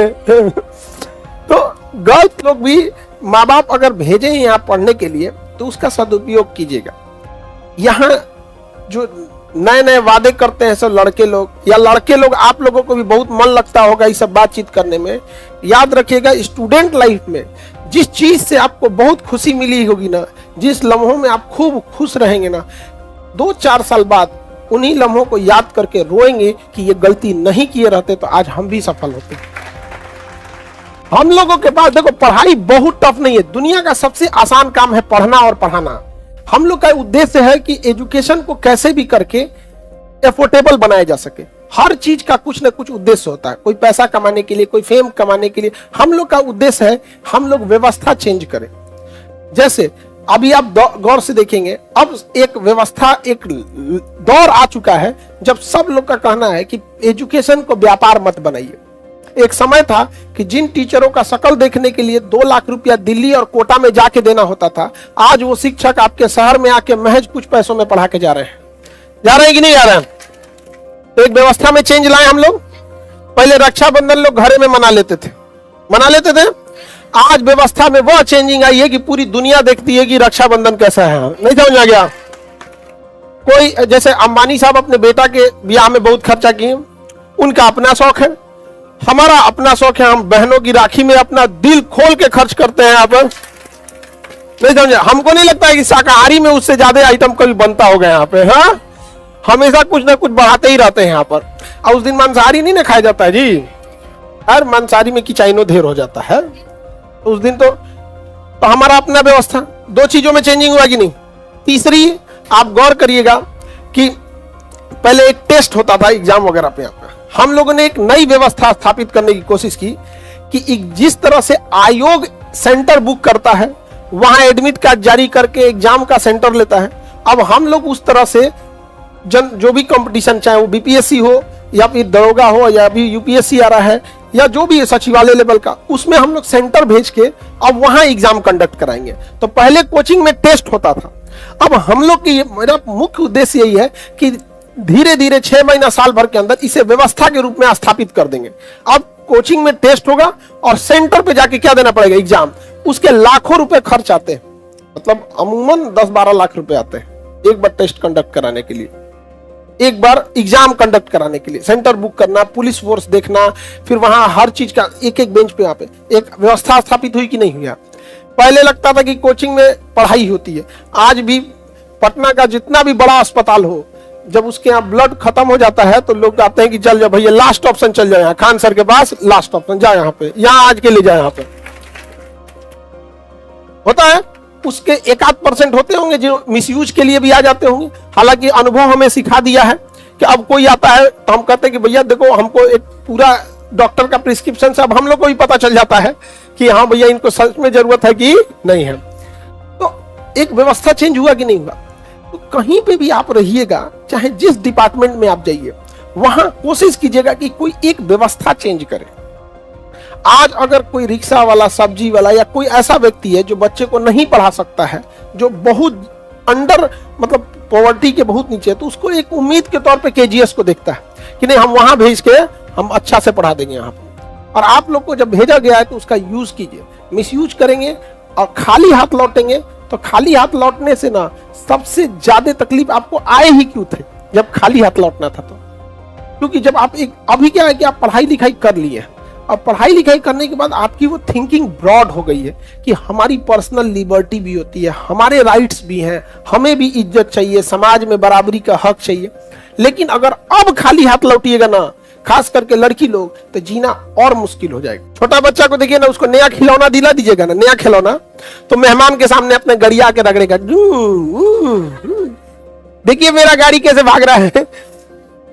सकते हैं। तो गर्ल्स लोग भी, माँ बाप अगर भेजें यहाँ पढ़ने के लिए तो उसका सदुपयोग कीजिएगा। यहाँ जो नए नए वादे करते हैं सब लड़के लोग, या लड़के लोग, आप लोगों को भी बहुत मन लगता होगा ये सब बातचीत करने में। याद रखिएगा, स्टूडेंट लाइफ में जिस चीज से आपको बहुत खुशी मिली होगी ना, जिस लम्हों में आप खूब खुश रहेंगे ना, 2-4 साल बाद उन्हीं लम्हों को याद करके रोएंगे कि ये गलती नहीं किए रहते तो आज हम भी सफल होते। हम लोगों के पास देखो, पढ़ाई बहुत टफ नहीं है, दुनिया का सबसे आसान काम है पढ़ना और पढ़ाना। हम लोग का उद्देश्य है कि एजुकेशन को कैसे भी करके एफोर्डेबल बनाया जा सके। हर चीज का कुछ ना कुछ उद्देश्य होता है, कोई पैसा कमाने के लिए, कोई फेम कमाने के लिए। हम लोग का उद्देश्य है हम लोग व्यवस्था चेंज करें। जैसे अभी आप गौर से देखेंगे, अब एक व्यवस्था, एक दौर आ चुका है जब सब लोग का कहना है कि एजुकेशन को व्यापार मत बनाइए। एक समय था कि जिन टीचरों का शकल देखने के लिए 2 लाख रुपया दिल्ली और कोटा में जाके देना होता था, आज वो शिक्षक आपके शहर में आके महज कुछ पैसों में पढ़ा के जा रहे हैं कि नहीं जा रहे हैं? तो एक व्यवस्था में चेंज लाए हम लोग। पहले रक्षाबंधन लोग घरे में मना लेते थे। आज व्यवस्था में वो चेंजिंग आई है कि पूरी दुनिया देखती है कि रक्षाबंधन कैसा है। नहीं समझ आ गया? कोई जैसे अंबानी साहब अपने बेटा के ब्याह में बहुत खर्चा किए, उनका अपना शौक है, हमारा अपना शौक है। हम बहनों की राखी में अपना दिल खोल के खर्च करते हैं यहाँ पर। नहीं समझे? हमको नहीं लगता है कि शाकाहारी में उससे ज्यादा आइटम कभी बनता होगा यहाँ पे। हाँ, हमेशा कुछ ना कुछ बढ़ाते ही रहते हैं यहाँ पर। और उस दिन मांसाहारी नहीं ना खाया जाता है जी, हर मांसाहारी में किचाइनो ढेर हो जाता है तो उस दिन तो हमारा अपना व्यवस्था। 2 चीजों में चेंजिंग हुआ कि नहीं? तीसरी, आप गौर करिएगा कि पहले एक टेस्ट होता था एग्जाम वगैरह पे। हम लोगों ने एक नई व्यवस्था स्थापित करने की कोशिश की कि जिस तरह से आयोग सेंटर बुक करता है, वहां एडमिट कार्ड जारी करके एग्जाम का सेंटर लेता है, अब हम लोग उस तरह से जो भी कंपटीशन, चाहे वो बीपीएससी हो या फिर दरोगा हो या अभी यूपीएससी आ रहा है या जो भी सचिवालय लेवल का, उसमें हम लोग सेंटर भेज के अब वहां एग्जाम कंडक्ट कराएंगे। तो पहले कोचिंग में टेस्ट होता था, अब हम लोग की, मेरा मुख्य उद्देश्य यही है कि धीरे धीरे 6 महीना साल भर के अंदर इसे व्यवस्था के रूप में स्थापित कर देंगे। अब कोचिंग में टेस्ट होगा और सेंटर पे जाके क्या देना पड़ेगा? एग्जाम। उसके लाखों रुपए खर्च आते हैं, मतलब अमूमन 10-12 लाख रुपए आते हैं एक बार टेस्ट कंडक्ट कराने के लिए, एक बार एग्जाम कंडक्ट कराने के लिए। सेंटर बुक करना, पुलिस फोर्स देखना, फिर वहां हर चीज का एक बेंच पे, यहाँ पे एक व्यवस्था स्थापित हुई कि नहीं हुई? पहले लगता था कि कोचिंग में पढ़ाई होती है। आज भी पटना का जितना भी बड़ा अस्पताल हो, जब उसके यहाँ ब्लड खत्म हो जाता है तो लोग कहते हैं कि चल जाओ भैया, लास्ट ऑप्शन चल जाओ यहाँ खान सर के पास, लास्ट ऑप्शन जा यहाँ पे, यहाँ आज के ले जाए। यहाँ पे होता है, उसके 1-8% होते होंगे जो मिसयूज के लिए भी आ जाते होंगे। हालांकि अनुभव हमें सिखा दिया है कि अब कोई आता है तो हम कहते हैं कि भैया देखो, हमको एक पूरा डॉक्टर का प्रिस्क्रिप्शन से अब हम लोग को भी पता चल जाता है कि हाँ भैया इनको सच में जरूरत है कि नहीं है। तो एक व्यवस्था चेंज हुआ कि नहीं हुआ? तो कहीं पे भी आप रहिएगा, चाहे जिस डिपार्टमेंट में आप जाइए, वहां कोशिश कीजिएगा कि कोई एक व्यवस्था चेंज करे। आज अगर कोई रिक्शा वाला, सब्जी वाला या कोई ऐसा व्यक्ति है जो बच्चे को नहीं पढ़ा सकता है, जो बहुत अंडर, मतलब पॉवर्टी के बहुत नीचे है, तो उसको एक उम्मीद के तौर पे केजीएस को देखता है कि नहीं, हम वहां भेज के हम अच्छा से पढ़ा देंगे यहाँ पर। और आप लोग को जब भेजा गया है तो उसका यूज कीजिए। मिसयूज करेंगे और खाली हाथ लौटेंगे तो खाली हाथ लौटने से ना सबसे ज्यादा तकलीफ आपको आए ही क्यों थे जब खाली हाथ लौटना था? तो क्योंकि जब आप अभी क्या है कि आप पढ़ाई लिखाई कर लिए, और पढ़ाई लिखाई करने के बाद आपकी वो थिंकिंग ब्रॉड हो गई है कि हमारी पर्सनल लिबर्टी भी होती है, हमारे राइट्स भी हैं, हमें भी इज्जत चाहिए, समाज में बराबरी का हक चाहिए। लेकिन अगर अब खाली हाथ लौटिएगा ना, खास करके लड़की लोग, तो जीना और मुश्किल हो जाएगा। छोटा बच्चा को देखिए ना, उसको नया खिलौना दिला दीजिएगा ना, नया खिलौना, तो मेहमान के सामने अपने गड़िया के रगड़ेगा। देखिए मेरा गाड़ी कैसे भाग रहा है,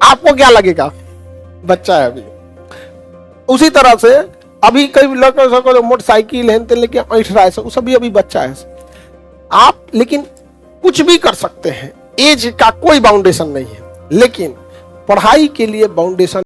आपको क्या लगेगा? बच्चा है अभी। उसी तरह से अभी कई लड़कों मोटरसाइकिल है लेके ऐठ रहा है, वो सभी अभी बच्चा है आप। लेकिन कुछ भी कर सकते हैं, एज का कोई बाउंडेशन नहीं है, लेकिन पढ़ाई के लिए बाउंडेशन